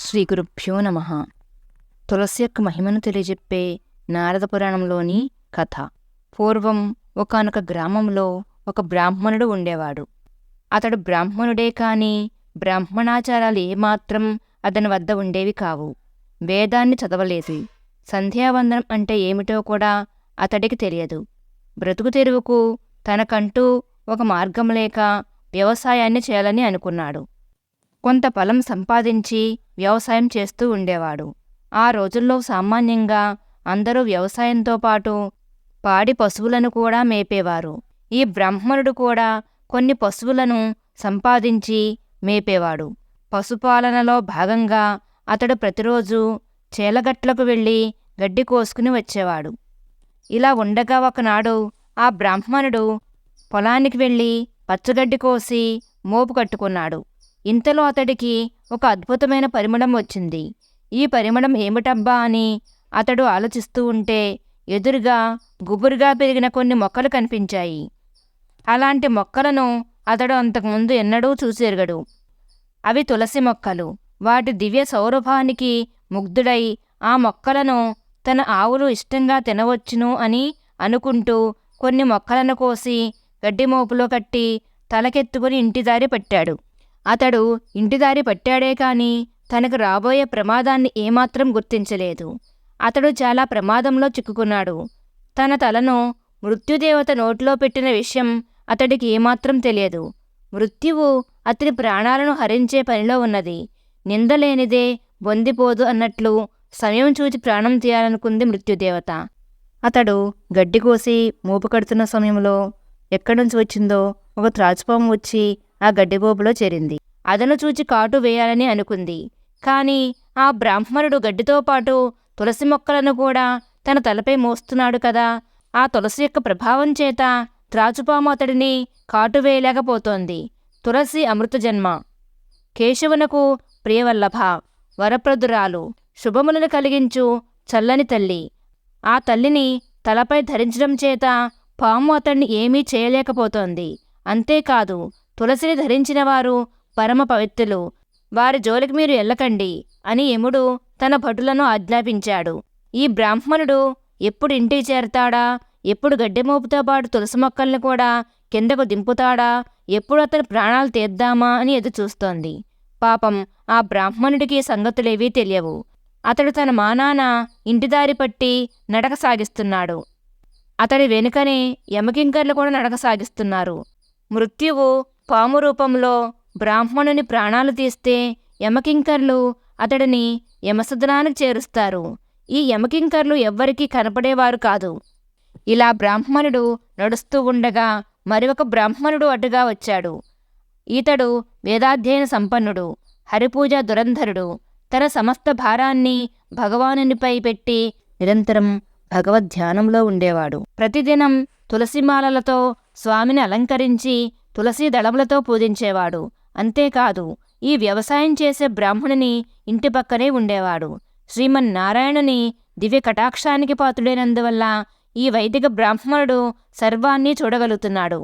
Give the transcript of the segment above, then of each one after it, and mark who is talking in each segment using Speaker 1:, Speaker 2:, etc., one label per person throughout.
Speaker 1: శ్రీ గురుభ్యో నమః. తులసి యొక్క మహిమను తెలియజెప్పే నారద పురాణంలోని కథ. పూర్వం ఒకానొక గ్రామంలో ఒక బ్రాహ్మణుడు ఉండేవాడు. అతడు బ్రాహ్మణుడే కాని బ్రాహ్మణాచారాలు ఏమాత్రం అతని వద్ద ఉండేవి కావు. వేదాన్ని చదవలేదు. సంధ్యావందనం అంటే ఏమిటో కూడా అతడికి తెలియదు. బ్రతుకు తెరువుకు తనకంటూ ఒక మార్గం లేక వ్యవసాయాన్ని చేయాలని అనుకున్నాడు. కొంత పొలం సంపాదించి వ్యవసాయం చేస్తూ ఉండేవాడు. ఆ రోజుల్లో సామాన్యంగా అందరూ వ్యవసాయంతో పాటు పాడి పశువులను కూడా మేపేవారు. ఈ బ్రాహ్మణుడు కూడా కొన్ని పశువులను సంపాదించి మేపేవాడు. పశుపాలనలో భాగంగా అతడు ప్రతిరోజు చేలగట్లకు వెళ్ళి గడ్డి కోసుకుని వచ్చేవాడు. ఇలా ఉండగా ఒకనాడు ఆ బ్రాహ్మణుడు పొలానికి వెళ్ళి పచ్చగడ్డి కోసి మోపు కట్టుకున్నాడు. ఇంతలో అతడికి ఒక అద్భుతమైన పరిమళం వచ్చింది. ఈ పరిమళం ఏమిటబ్బా అని అతడు ఆలోచిస్తూ ఉంటే ఎదురుగా గుబురుగా పెరిగిన కొన్ని మొక్కలు కనిపించాయి. అలాంటి మొక్కలను అతడు అంతకుముందు ఎన్నడూ చూసెరగడు. అవి తులసి మొక్కలు. వాటి దివ్య సౌరభానికి ముగ్ధుడై ఆ మొక్కలను తన ఆవులు ఇష్టంగా తినవచ్చును అని అనుకుంటూ కొన్ని మొక్కలను కోసి గడ్డి మోపులో కట్టి తలకెత్తుకుని ఇంటిదారి పట్టాడు. అతడు ఇంటిదారి పట్టాడే కాని తనకు రాబోయే ప్రమాదాన్ని ఏమాత్రం గుర్తించలేదు. అతడు చాలా ప్రమాదంలో చిక్కుకున్నాడు. తన తలను మృత్యుదేవత నోట్లో పెట్టిన విషయం అతడికి ఏమాత్రం తెలియదు. మృత్యువు అతని ప్రాణాలను హరించే పనిలో ఉన్నది. నిందలేనిదే బొందిపోదు అన్నట్లు సమయం చూచి ప్రాణం తీయాలనుకుంది మృత్యుదేవత. అతడు గడ్డి కోసి మోపు కడుతున్న సమయంలో ఎక్కడి నుంచి వచ్చిందో ఒక త్రాచుపాము వచ్చి ఆ గడ్డిపోపులో చేరింది. అదను చూచి కాటు వేయాలని అనుకుంది. కాని ఆ బ్రాహ్మణుడు గడ్డితో పాటు తులసి మొక్కలను కూడా తన తలపై మోస్తున్నాడు కదా. ఆ తులసి యొక్క ప్రభావం చేత త్రాచుపాము అతడిని కాటు వేయలేకపోతోంది. తులసి అమృత జన్మ, కేశవునకు ప్రియవల్లభ, వరప్రదురాలు, శుభములను కలిగించు చల్లని తల్లి. ఆ తల్లిని తలపై ధరించడం చేత పాము అతడిని ఏమీ చేయలేకపోతోంది. అంతేకాదు, తులసిని ధరించిన వారు పరమ పవిత్రులు. వారి జోలికి మీరు ఎల్లకండి అని యముడు తన భటులను ఆజ్ఞాపించాడు. ఈ బ్రాహ్మణుడు ఎప్పుడు ఇంటికి చేరతాడా, ఎప్పుడు గడ్డిమోపుతో పాటు తులసి మొక్కల్ని కూడా కిందకు దింపుతాడా, ఎప్పుడు అతని ప్రాణాలు తీద్దామా అని ఎదురుచూస్తోంది. పాపం ఆ బ్రాహ్మణుడికి సంగతులేవీ తెలియవు. అతడు తన మానాన ఇంటిదారి పట్టి నడక సాగిస్తున్నాడు. అతడి వెనుకనే యమకింకర్లు కూడా నడక సాగిస్తున్నారు. మృత్యువు పాము రూపంలో బ్రాహ్మణుని ప్రాణాలు తీస్తే యమకింకర్లు అతడిని యమసదనానికి చేరుస్తారు. ఈ యమకింకర్లు ఎవ్వరికీ కనపడేవారు కాదు. ఇలా బ్రాహ్మణుడు నడుస్తూ ఉండగా మరొక బ్రాహ్మణుడు అటుగా వచ్చాడు. ఈతడు వేదాధ్యయన సంపన్నుడు, హరిపూజ దురంధరుడు. తన సమస్త భారాన్ని భగవానునిపై పెట్టి నిరంతరం భగవద్ధ్యానంలో ఉండేవాడు. ప్రతిదినం తులసిమాలలతో స్వామిని అలంకరించి తులసి దళములతో పూజించేవాడు. అంతేకాదు, ఈ వ్యవసాయం చేసే బ్రాహ్మణుని ఇంటి పక్కనే ఉండేవాడు. శ్రీమన్నారాయణుని దివ్య కటాక్షానికి పాత్రుడైనందువల్ల ఈ వైదిక బ్రాహ్మణుడు సర్వాన్ని చూడగలుగుతున్నాడు.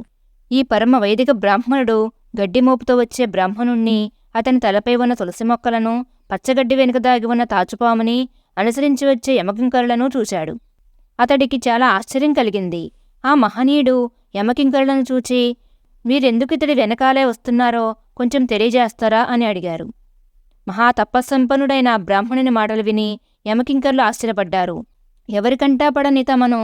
Speaker 1: ఈ పరమ వైదిక బ్రాహ్మణుడు గడ్డిమోపుతో వచ్చే బ్రాహ్మణుణ్ణి, అతని తలపై ఉన్న తులసి మొక్కలను, పచ్చగడ్డి వెనుక దాగి ఉన్న తాచుపాముని, అనుసరించి వచ్చే యమకింకరులను చూశాడు. అతడికి చాలా ఆశ్చర్యం కలిగింది. ఆ మహనీయుడు యమకింకరులను చూచి, మీరెందుకు ఇతడి వెనకాలే వస్తున్నారో కొంచెం తెలియజేస్తారా అని అడిగారు. మహాతపస్సంపన్నుడైన బ్రాహ్మణుని మాటలు విని యమకింకర్లు ఆశ్చర్యపడ్డారు. ఎవరికంటా పడని తమను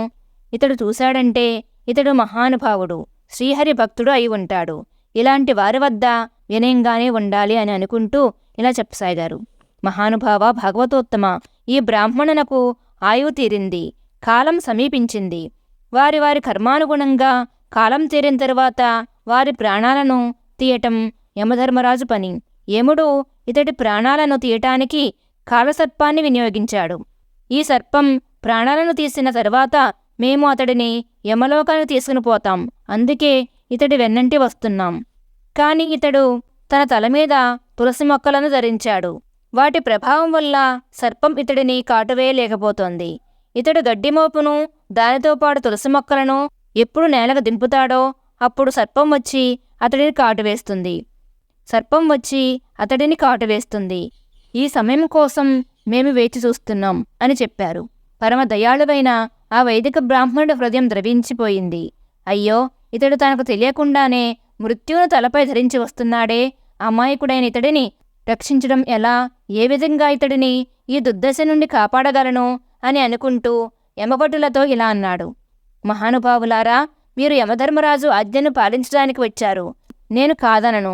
Speaker 1: ఇతడు చూశాడంటే ఇతడు మహానుభావుడు, శ్రీహరి భక్తుడు అయి ఉంటాడు. ఇలాంటి వారి వద్ద వినయంగానే ఉండాలి అని అనుకుంటూ ఇలా చెప్పసాగారు. మహానుభావ, భాగవతోత్తమ, ఈ బ్రాహ్మణునకు ఆయువు తీరింది, కాలం సమీపించింది. వారి వారి కర్మానుగుణంగా కాలం తీరిన తరువాత వారి ప్రాణాలను తీయటం యమధర్మరాజు పని. యముడు ఇతడి ప్రాణాలను తీయటానికి కాలసర్పాన్ని వినియోగించాడు. ఈ సర్పం ప్రాణాలను తీసిన తరువాత మేము అతడిని యమలోకానికి తీసుకుని పోతాం. అందుకే ఇతడి వెన్నంటి వస్తున్నాం. కాని ఇతడు తన తల మీద తులసి మొక్కలను ధరించాడు. వాటి ప్రభావం వల్ల సర్పం ఇతడిని కాటువేయలేకపోతోంది. ఇతడు గడ్డిమోపును, దానితో పాటు తులసి మొక్కలను ఎప్పుడు నేలకు దింపుతాడో అప్పుడు సర్పం వచ్చి అతడిని కాటువేస్తుంది. సర్పం వచ్చి అతడిని కాటువేస్తుంది. ఈ సమయం కోసం మేము వేచి చూస్తున్నాం అని చెప్పారు. పరమ దయాళువైన ఆ వైదిక బ్రాహ్మణుడి హృదయం ద్రవించిపోయింది. అయ్యో, ఇతడు తనకు తెలియకుండానే మృత్యువును తలపై ధరించి వస్తున్నాడే, అమాయకుడైన ఇతడిని రక్షించడం ఎలా, ఏ విధంగా ఇతడిని ఈ దుర్దశ నుండి కాపాడగలను అని అనుకుంటూ యమభటులతో ఇలా అన్నాడు. మహానుభావులారా, మీరు యమధర్మరాజు ఆజ్ఞను పాలించడానికి వచ్చారు, నేను కాదనను.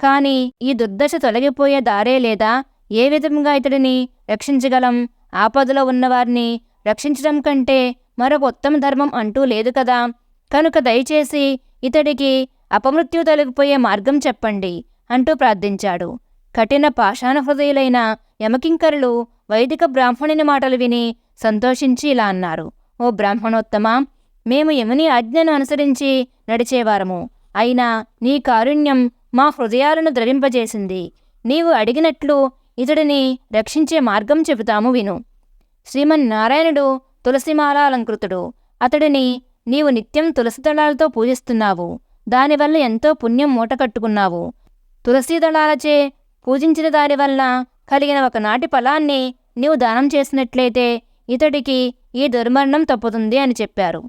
Speaker 1: కాని ఈ దుర్దశ తొలగిపోయే దారే లేదా? ఏ విధంగా ఇతడిని రక్షించగలం? ఆపదలో ఉన్నవారిని రక్షించడం కంటే మరొక ఉత్తమ ధర్మం అంటూ లేదు కదా. కనుక దయచేసి ఇతడికి అపమృత్యు తొలగిపోయే మార్గం చెప్పండి అంటూ ప్రార్థించాడు. కఠిన పాషాణ హృదయులైన యమకింకరులు వైదిక బ్రాహ్మణుని మాటలు విని సంతోషించి ఇలా అన్నారు. ఓ బ్రాహ్మణోత్తమ, మేము యముని ఆజ్ఞను అనుసరించి నడిచేవారము. అయినా నీ కారుణ్యం మా హృదయాలను ద్రవింపజేసింది. నీవు అడిగినట్లు ఇతడిని రక్షించే మార్గం చెబుతాము విను. శ్రీమన్నారాయణుడు తులసిమాలాలంకృతుడు. అతడిని నీవు నిత్యం తులసి దళాలతో పూజిస్తున్నావు. దానివల్ల ఎంతో పుణ్యం మూటకట్టుకున్నావు. తులసి దళాలచే పూజించిన దానివల్ల కలిగిన ఒకనాటి ఫలాన్ని నీవు దానం చేసినట్లయితే ఇతడికి ఈ దుర్మరణం తప్పుతుంది అని చెప్పారు.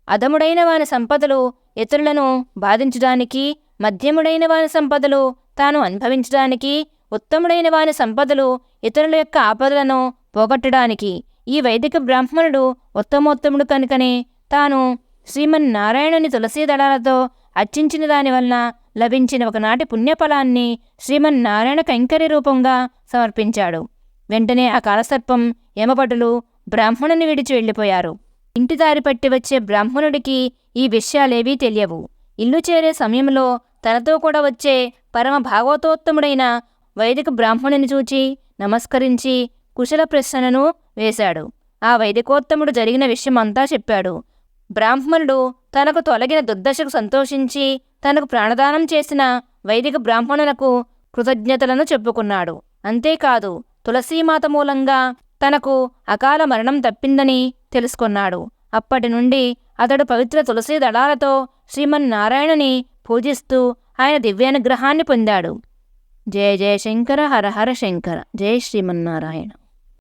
Speaker 1: అధముడైన వాని సంపదలు ఇతరులను బాధించడానికి, మధ్యముడైన వాని సంపదలు తాను అనుభవించడానికి, ఉత్తముడైన వాని సంపదలు ఇతరుల యొక్క ఆపదలను పోగొట్టడానికి ఈ వైదిక బ్రాహ్మణుడు ఉత్తమోత్తముడు కనుకనే తాను శ్రీమన్నారాయణుని తులసీ దళాలతో అర్చించిన దానివల్ల లభించిన ఒకనాటి పుణ్యఫలాన్ని శ్రీమన్నారాయణ కైంకర్య రూపంగా సమర్పించాడు. వెంటనే ఆ కాలసర్పం యమభటులు బ్రాహ్మణుని విడిచి వెళ్ళిపోయారు. ఇంటి దారి పట్టి వచ్చే బ్రాహ్మణుడికి ఈ విషయాలేవీ తెలియవు. ఇల్లు చేరే సమయంలో తనతో కూడా వచ్చే పరమ భాగవతోత్తముడైన వైదిక బ్రాహ్మణుని చూచి నమస్కరించి కుశల ప్రశ్నను వేశాడు. ఆ వైదికోత్తముడు జరిగిన విషయమంతా చెప్పాడు. బ్రాహ్మణుడు తనకు తొలగిన దుర్దశకు సంతోషించి తనకు ప్రాణదానం చేసిన వైదిక బ్రాహ్మణులకు కృతజ్ఞతలను చెప్పుకున్నాడు. అంతేకాదు, తులసీమాత మూలంగా తనకు అకాల మరణం తప్పిందని తెలుసుకున్నాడు. అప్పటి నుండి అతడు పవిత్ర తులసీ దళాలతో శ్రీమన్నారాయణుని పూజిస్తూ ఆయన దివ్యానుగ్రహాన్ని పొందాడు. జయ జయ శంకర, హర హర శంకర. జయ శ్రీమన్నారాయణ.